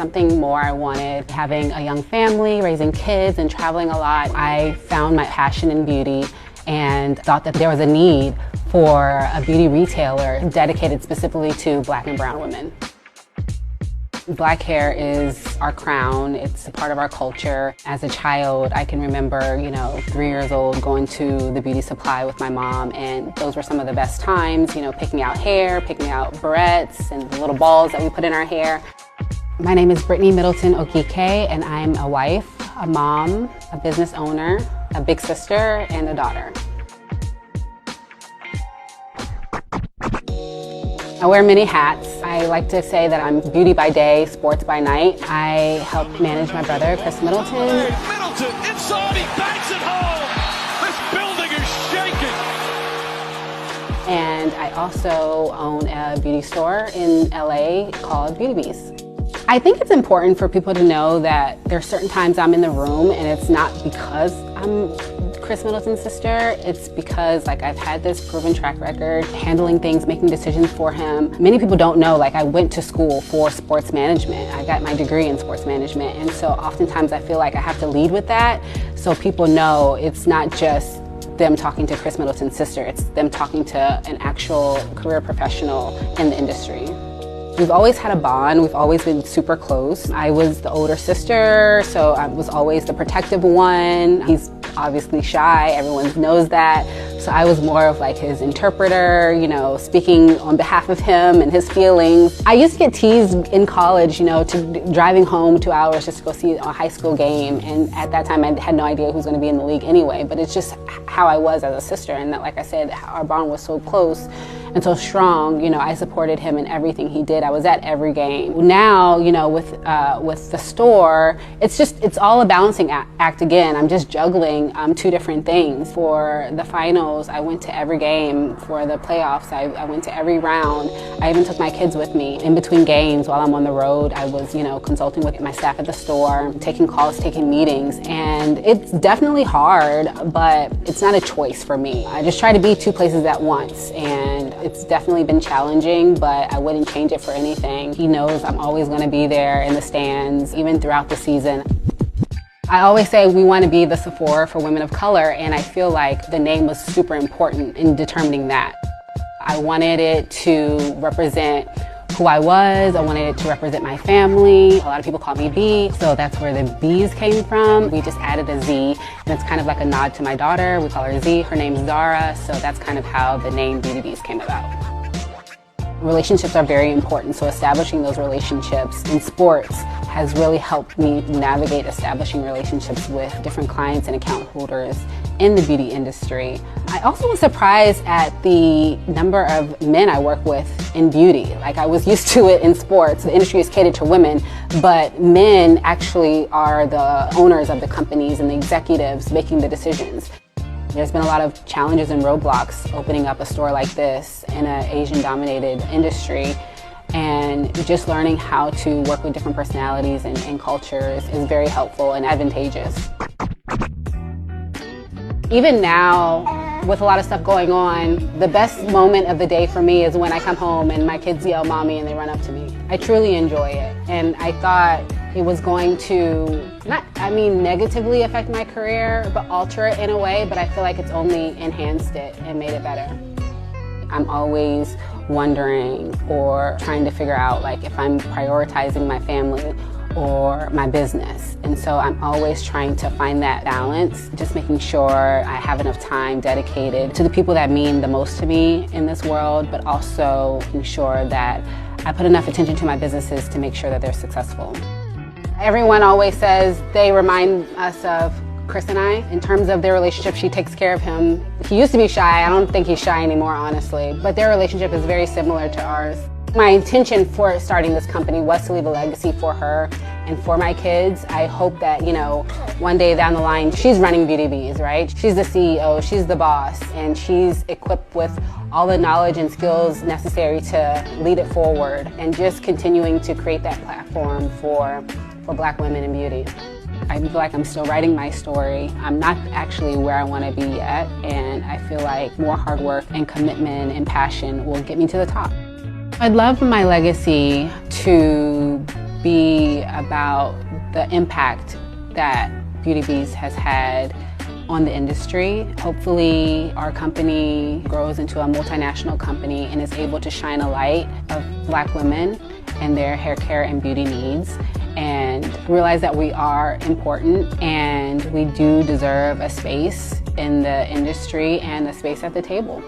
something more I wanted. Having a young family, raising kids, and traveling a lot, I found my passion in beauty and thought that there was a need for a beauty retailer dedicated specifically to Black and brown women. Black hair is our crown. It's a part of our culture. As a child, I can remember, 3 years old, going to the beauty supply with my mom, and those were some of the best times, picking out hair, picking out barrettes and the little balls that we put in our hair. My name is Khris Middleton Okike, and I'm a wife, a mom, a business owner, a big sister, and a daughter. I wear many hats. I like to say that I'm beauty by day, sports by night. I help manage my brother, Khris Middleton. Middleton inside, he banks it home. This building is shaking. And I also own a beauty store in LA called BEAUTYBEEZ. I think it's important for people to know that there are certain times I'm in the room and it's not because I'm Khris Middleton's sister. It's because I've had this proven track record handling things, making decisions for him. Many people don't know I went to school for sports management. I got my degree in sports management, and so oftentimes I feel like I have to lead with that so people know it's not just them talking to Khris Middleton's sister, it's them talking to an actual career professional in the industry. We've always had a bond. We've always been super close. I was the older sister, so I was always the protective one. He's obviously shy, everyone knows that. So I was more of his interpreter, speaking on behalf of him and his feelings. I used to get teased in college, to driving home 2 hours just to go see a high school game. And at that time, I had no idea who was going to be in the league anyway, but it's just how I was as a sister. And that, like I said, our bond was so close and so strong. I supported him in everything he did. I was at every game. Now, with the store, it's all a balancing act again. I'm just juggling two different things. For the finals, I went to every game. For the playoffs, I went to every round. I even took my kids with me. In between games, while I'm on the road, I was, consulting with my staff at the store, taking calls, taking meetings. And it's definitely hard, but it's not a choice for me. I just try to be two places at once. And it's definitely been challenging, but I wouldn't change it for anything. He knows I'm always going to be there in the stands, even throughout the season. I always say we want to be the Sephora for women of color, and I feel like the name was super important in determining that. I wanted it to represent who I was. I wanted it to represent my family. A lot of people call me B, so that's where the Bees came from. We just added a Z, and it's kind of like a nod to my daughter. We call her Z. Her name's Zara, so that's kind of how the name BEAUTYBEEZ came about. Relationships are very important, so establishing those relationships in sports has really helped me navigate establishing relationships with different clients and account holders in the beauty industry. I also was surprised at the number of men I work with in beauty. I was used to it in sports. The industry is catered to women, but men actually are the owners of the companies and the executives making the decisions. There's been a lot of challenges and roadblocks opening up a store like this in an Asian-dominated industry, and just learning how to work with different personalities and cultures is very helpful and advantageous. Even now, with a lot of stuff going on, the best moment of the day for me is when I come home and my kids yell "mommy" and they run up to me. I truly enjoy it, and I thought it was going to negatively affect my career, but alter it in a way, but I feel like it's only enhanced it and made it better. I'm always wondering or trying to figure out if I'm prioritizing my family or my business. And so I'm always trying to find that balance, just making sure I have enough time dedicated to the people that mean the most to me in this world, but also making sure that I put enough attention to my businesses to make sure that they're successful. Everyone always says they remind us of Khris and I. In terms of their relationship, she takes care of him. He used to be shy. I don't think he's shy anymore, honestly, but their relationship is very similar to ours. My intention for starting this company was to leave a legacy for her and for my kids. I hope that, one day down the line, she's running BEAUTYBEEZ, right? She's the CEO, she's the boss, and she's equipped with all the knowledge and skills necessary to lead it forward and just continuing to create that platform for Black women in beauty. I feel like I'm still writing my story. I'm not actually where I want to be yet, and I feel like more hard work and commitment and passion will get me to the top. I'd love my legacy to be about the impact that BEAUTYBEEZ has had on the industry. Hopefully our company grows into a multinational company and is able to shine a light of Black women and their hair care and beauty needs, and realize that we are important and we do deserve a space in the industry and a space at the table.